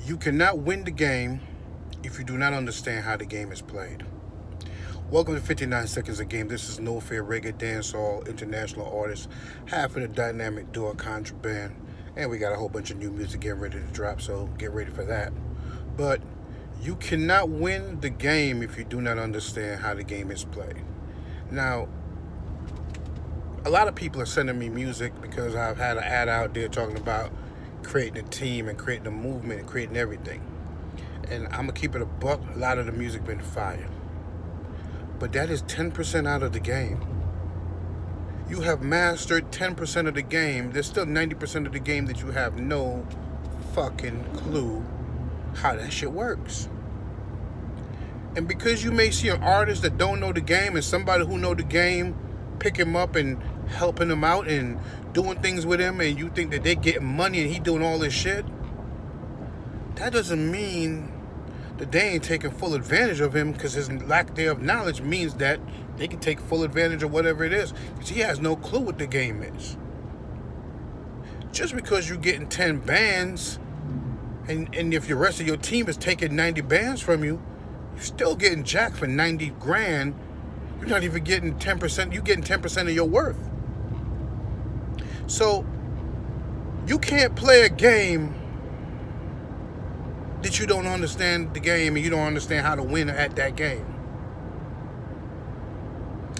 You cannot win the game if you do not understand how the game is played. Welcome to 59 Seconds of Game. This is No Fair Reggae Dancehall International Artist, half of the dynamic duo Contraband. And we got a whole bunch of new music getting ready to drop, so get ready for that. But you cannot win the game if you do not understand how the game is played. Now, a lot of people are sending me music because I've had an ad out there talking about creating a team and creating a movement and creating everything. And I'm gonna keep it a buck. A lot of the music been fire, but that is 10% out of the game. You have mastered 10% of the game. There's still 90% of the game that you have no fucking clue how that shit works. And because you may see an artist that don't know the game and somebody who know the game pick him up and helping him out and doing things with him, and you think that they getting money and he doing all this shit, that doesn't mean that they ain't taking full advantage of him, because his lack thereof knowledge means that they can take full advantage of whatever it is, because he has no clue what the game is. Just because you're getting 10 bands and if the rest of your team is taking 90 bands from you, you're still getting jacked for 90 grand. You're not even getting 10%. You're getting 10% of your worth. So you can't play a game that you don't understand the game and you don't understand how to win at that game.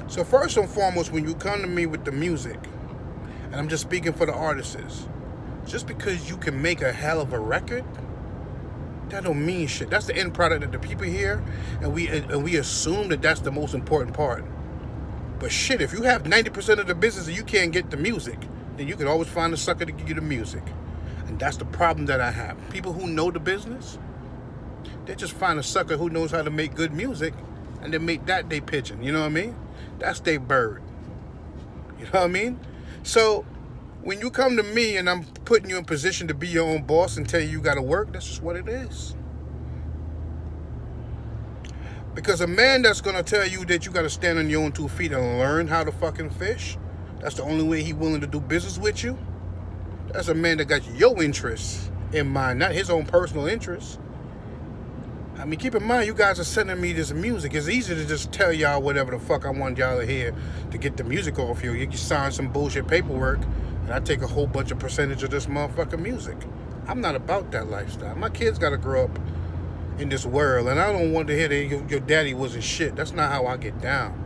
So first and foremost, when you come to me with the music, and I'm just speaking for the artists, just because you can make a hell of a record, that don't mean shit. That's the end product that the people hear, and we assume that that's the most important part. But shit, if you have 90% of the business and you can't get the music, then you can always find a sucker to give you the music. And that's the problem that I have. People who know the business, they just find a sucker who knows how to make good music, and they make that they pigeon. You know what I mean? That's their bird. You know what I mean? So when you come to me and I'm putting you in position to be your own boss and tell you got to work, that's just what it is. Because a man that's going to tell you that you got to stand on your own 2 feet and learn how to fucking fish, that's the only way he willing to do business with you. That's a man that got your interests in mind, not his own personal interests. I mean, keep in mind, you guys are sending me this music. It's easy to just tell y'all whatever the fuck I want y'all to hear to get the music off you. You can sign some bullshit paperwork, and I take a whole bunch of percentage of this motherfucking music. I'm not about that lifestyle. My kids got to grow up in this world, and I don't want to hear that your daddy wasn't shit. That's not how I get down.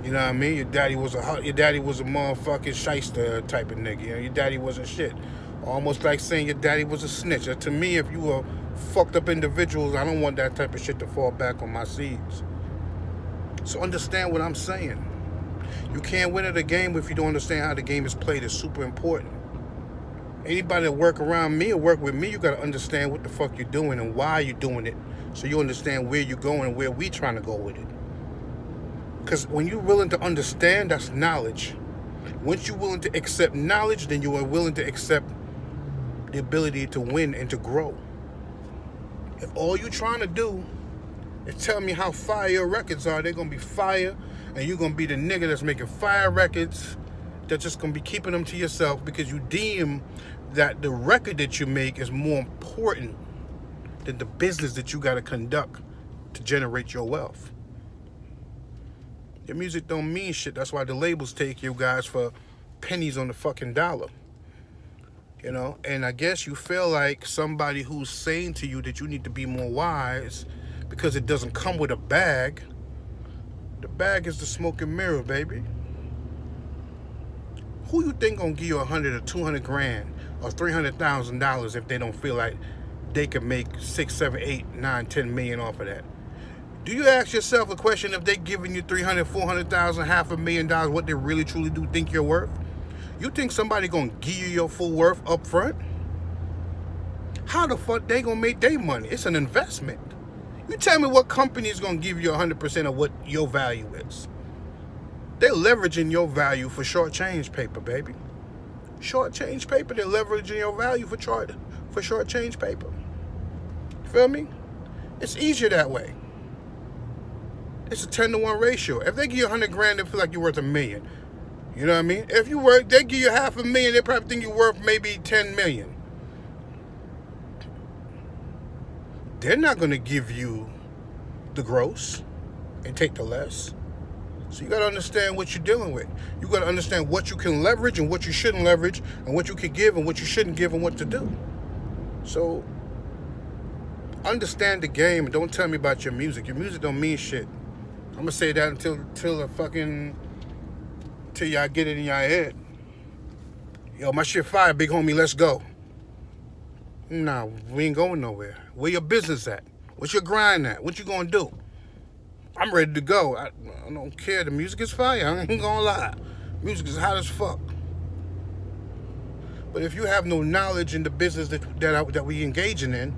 You know what I mean? Your daddy was a motherfucking shyster type of nigga. You know, your daddy wasn't shit. Almost like saying your daddy was a snitch. To me, if you were fucked up individuals, I don't want that type of shit to fall back on my seeds. So understand what I'm saying. You can't win at a game if you don't understand how the game is played. It's super important. Anybody that work around me or work with me, you got to understand what the fuck you're doing and why you're doing it, so you understand where you're going and where we trying to go with it. Because when you're willing to understand, that's knowledge. Once you're willing to accept knowledge, then you are willing to accept the ability to win and to grow. If all you're trying to do is tell me how fire your records are, they're going to be fire, and you're going to be the nigga that's making fire records, that's just going to be keeping them to yourself because you deem that the record that you make is more important than the business that you got to conduct to generate your wealth. Your music don't mean shit. That's why the labels take you guys for pennies on the fucking dollar. You know, and I guess you feel like somebody who's saying to you that you need to be more wise because it doesn't come with a bag. The bag is the smoking mirror, baby. Who you think gonna give you 100 or 200 grand or $300,000 if they don't feel like they could make 6, 7, 8, 9, 10 million off of that? Do you ask yourself a question, if they giving you 300, 400,000, $500,000, what they really truly do think you're worth? You think somebody gonna give you your full worth up front? How the fuck they gonna make their money? It's an investment. You tell me what company is gonna give you 100% of what your value is. They're leveraging your value for short change paper, baby. Short change paper, they're leveraging your value for short change paper. Feel me? It's easier that way. It's a 10-to-1 ratio. If they give you 100 grand, they feel like you're worth $1 million. You know what I mean? If you work, they give you $500,000, they probably think you're worth maybe 10 million. they're not going to give you the gross and take the less. So you got to understand what you're dealing with. You got to understand what you can leverage and what you shouldn't leverage, and what you can give and what you shouldn't give, and what to do. So understand the game and don't tell me about your music. Your music don't mean shit. I'm gonna say that until y'all get it in your head. Yo, my shit fire, big homie, let's go. Nah, we ain't going nowhere. Where your business at? What's your grind at? What you gonna do? I'm ready to go. I don't care. The music is fire. I ain't gonna lie. Music is hot as fuck. But if you have no knowledge in the business that we engaging in,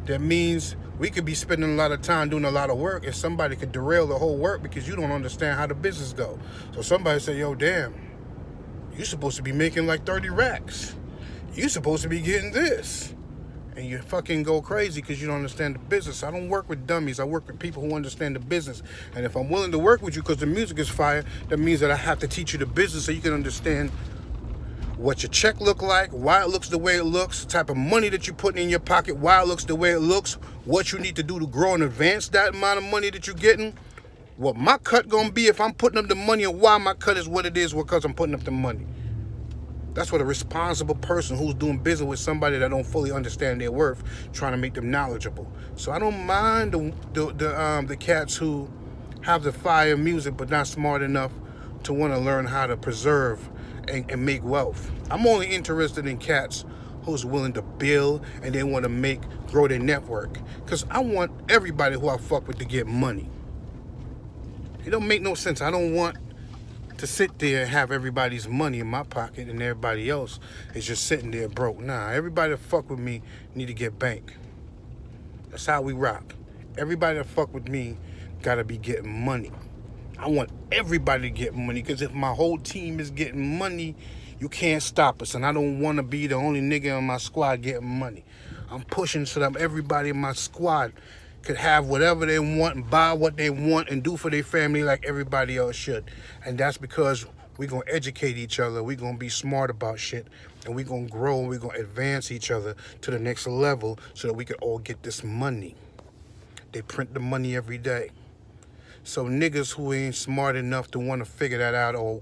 that means we could be spending a lot of time doing a lot of work, and somebody could derail the whole work because you don't understand how the business go. So somebody say, yo, damn, you supposed to be making like 30 racks. You supposed to be getting this. And you fucking go crazy because you don't understand the business. I don't work with dummies. I work with people who understand the business. And if I'm willing to work with you because the music is fire, that means that I have to teach you the business so you can understand what your check look like, why it looks the way it looks, the type of money that you're putting in your pocket, why it looks the way it looks, what you need to do to grow and advance that amount of money that you're getting, what my cut gonna be if I'm putting up the money, and why my cut is what it is because I'm putting up the money. That's what a responsible person who's doing business with somebody that don't fully understand their worth, trying to make them knowledgeable. So I don't mind the cats who have the fire music but not smart enough to want to learn how to preserve and make wealth. I'm only interested in cats who's willing to build and they want to grow their network. Because I want everybody who I fuck with to get money. It don't make no sense. I don't want to sit there and have everybody's money in my pocket and everybody else is just sitting there broke. Nah, everybody that fuck with me need to get bank. That's how we rock. Everybody that fuck with me gotta be getting money. I want everybody to get money, because if my whole team is getting money, you can't stop us. And I don't want to be the only nigga in my squad getting money. I'm pushing so that everybody in my squad could have whatever they want and buy what they want and do for their family like everybody else should. And that's because we're going to educate each other. We're going to be smart about shit. And we're going to grow and we're going to advance each other to the next level so that we can all get this money. They print the money every day. So niggas who ain't smart enough to want to figure that out or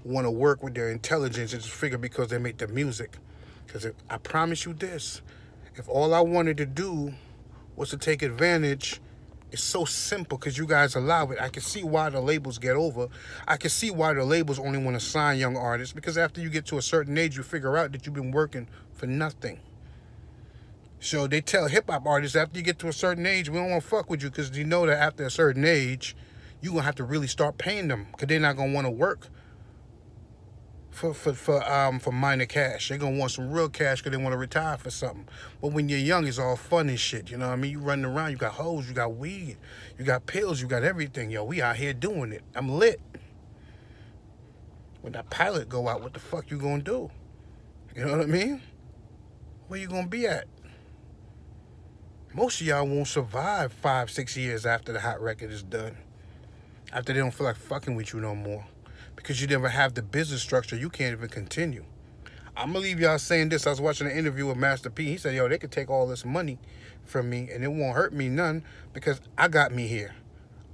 want to work with their intelligence and just figure because they make the music. Because I promise you this, if all I wanted to do was to take advantage, it's so simple because you guys allow it. I can see why the labels get over. I can see why the labels only want to sign young artists, because after you get to a certain age, you figure out that you've been working for nothing. So they tell hip-hop artists, after you get to a certain age, we don't want to fuck with you, because you know that after a certain age, you're going to have to really start paying them, because they're not going to want to work for minor cash. They're going to want some real cash because they want to retire for something. But when you're young, it's all fun and shit, you know what I mean? You running around, you got hoes, you got weed, you got pills, you got everything. Yo, we out here doing it. I'm lit. When that pilot go out, what the fuck you going to do? You know what I mean? Where you going to be at? Most of y'all won't survive 5-6 years after the hot record is done. After they don't feel like fucking with you no more. Because you never have the business structure, you can't even continue. I'm going to leave y'all saying this. I was watching an interview with Master P. He said, yo, they could take all this money from me and it won't hurt me none because I got me here.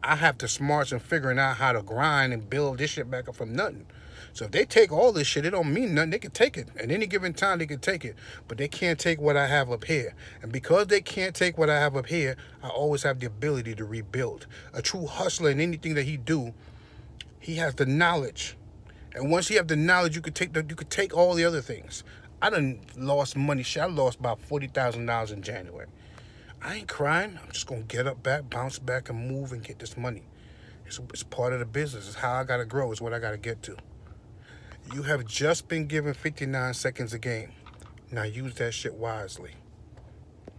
I have the smarts in figuring out how to grind and build this shit back up from nothing. So if they take all this shit, it don't mean nothing. They can take it. At any given time, they can take it. But they can't take what I have up here. And because they can't take what I have up here, I always have the ability to rebuild. A true hustler in anything that he do, he has the knowledge. And once you have the knowledge, you could take all the other things. I done lost money. Shit, I lost about $40,000 in January. I ain't crying. I'm just going to get up back, bounce back, and move and get this money. It's part of the business. It's how I got to grow. It's what I got to get to. You have just been given 59 seconds a game. Now use that shit wisely.